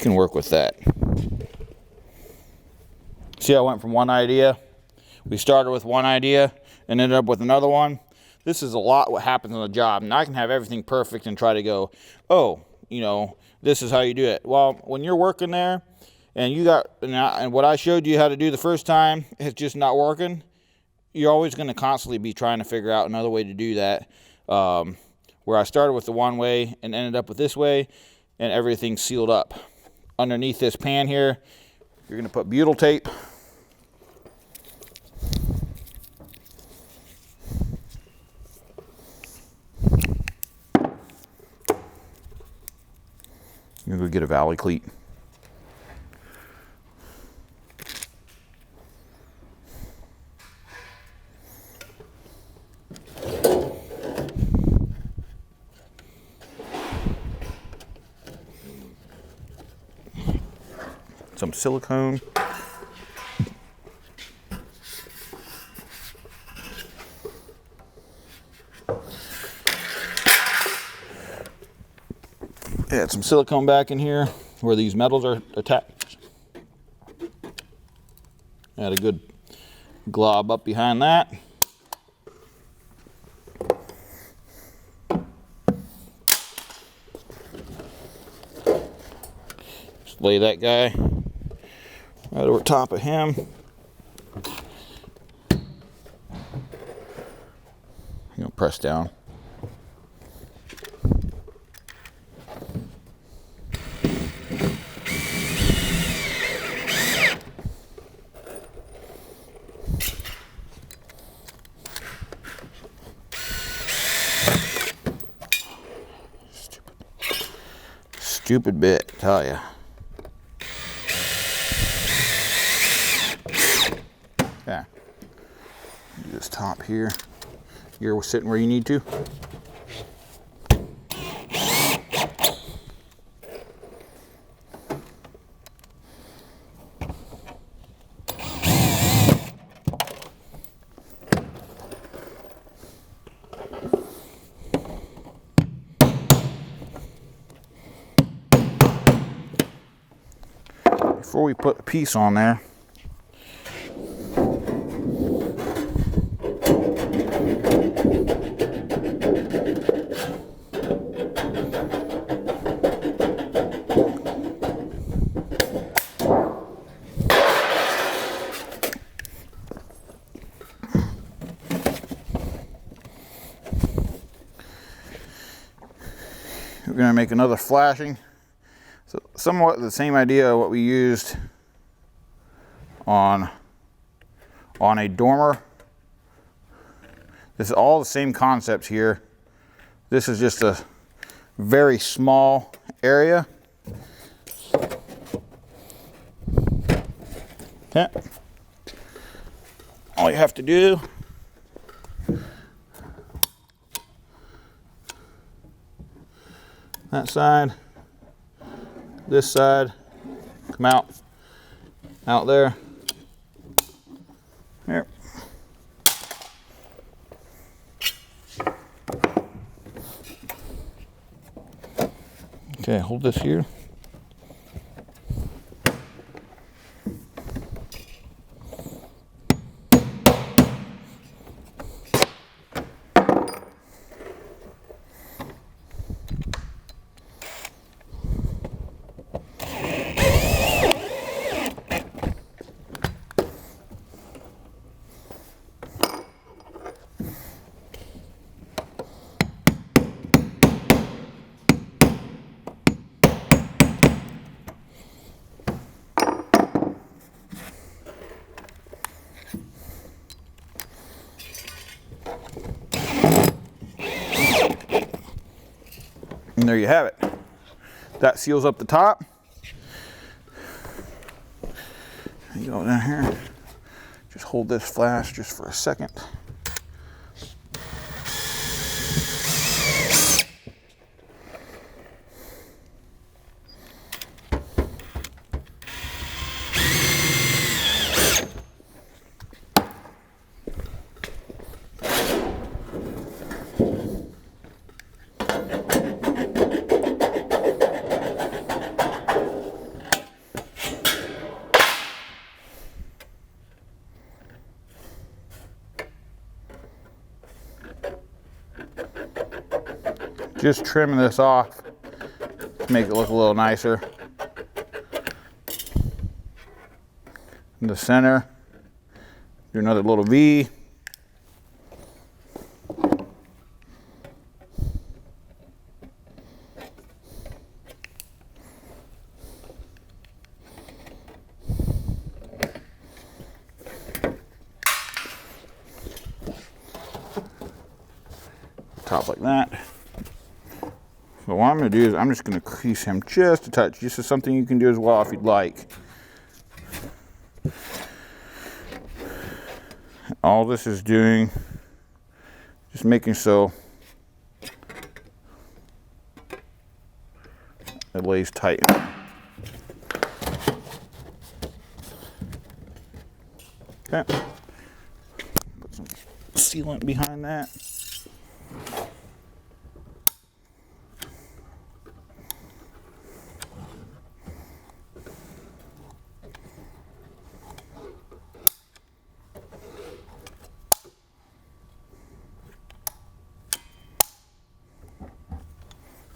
can work with that. See, I went from one idea. We started with one idea and ended up with another one. This is a lot what happens on the job. And I can have everything perfect and try to go, oh, you know, this is how you do it. Well, when you're working there and you got, and what I showed you how to do the first time, it's just not working. You're always going to constantly be trying to figure out another way to do that. Where I started with the one way and ended up with this way, and everything's sealed up. Underneath this pan here, you're going to put butyl tape. You're going to go get a valley cleat. Some silicone. Add some silicone back in here where these metals are attached. Add a good glob up behind that. Just lay that guy right over top of him. You know, press down. Stupid bit, I tell ya. Yeah. Do this top here. You're sitting where you need to. Before we put the piece on there, we're going to make another flashing. So somewhat the same idea of what we used on a dormer. This is all the same concepts here. This is just a very small area. Okay. All you have to do that side, this side, come out there, here. Okay, hold this here. And there you have it. That seals up the top. You go down here. Just hold this flash just for a second. just trimming this off to make it look a little nicer. In the center, do another little V. Top like that. So what I'm going to do is I'm just going to crease him just a touch. This is something you can do as well if you'd like. All this is doing, just making so it lays tight. Okay. Put some sealant behind that.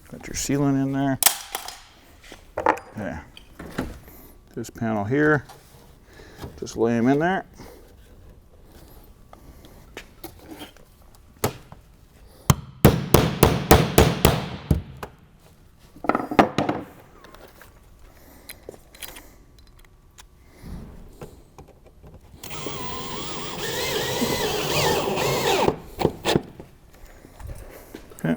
Got your sealant in there. Okay. This panel here, just lay them in there. Okay.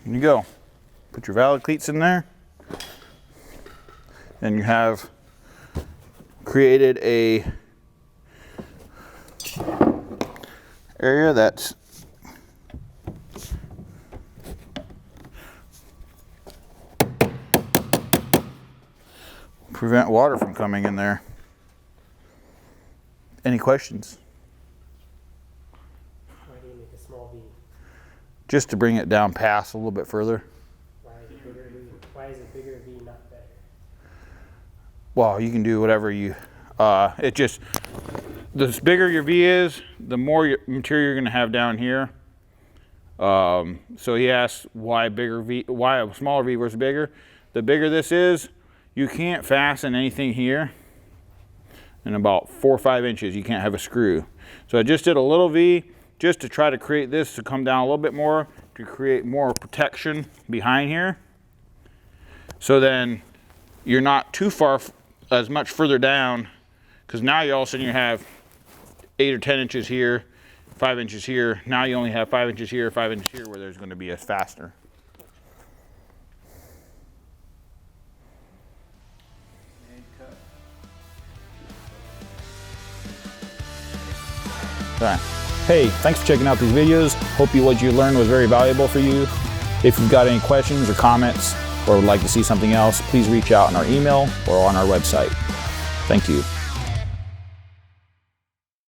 There you go. Put your valid cleats in there, and you have created a area that's prevent water from coming in there. Any questions? Why do you make a small V? Just to bring it down past a little bit further. Why is it bigger V not better? Well, you can do whatever you, it just, the bigger your V is, the more material you're gonna have down here. So he asked why a smaller V versus bigger. The bigger this is, you can't fasten anything here in about 4 or 5 inches. You can't have a screw. So I just did a little V just to try to create this to come down a little bit more, to create more protection behind here. So then you're not too far, as much further down, because now you all of a sudden you have 8 or 10 inches here, 5 inches here. Now you only have 5 inches here, 5 inches here, where there's going to be a fastener. Right. Hey, thanks for checking out these videos. Hope what you learned was very valuable for you. If you've got any questions or comments or would like to see something else, please reach out on our email or on our website. Thank you.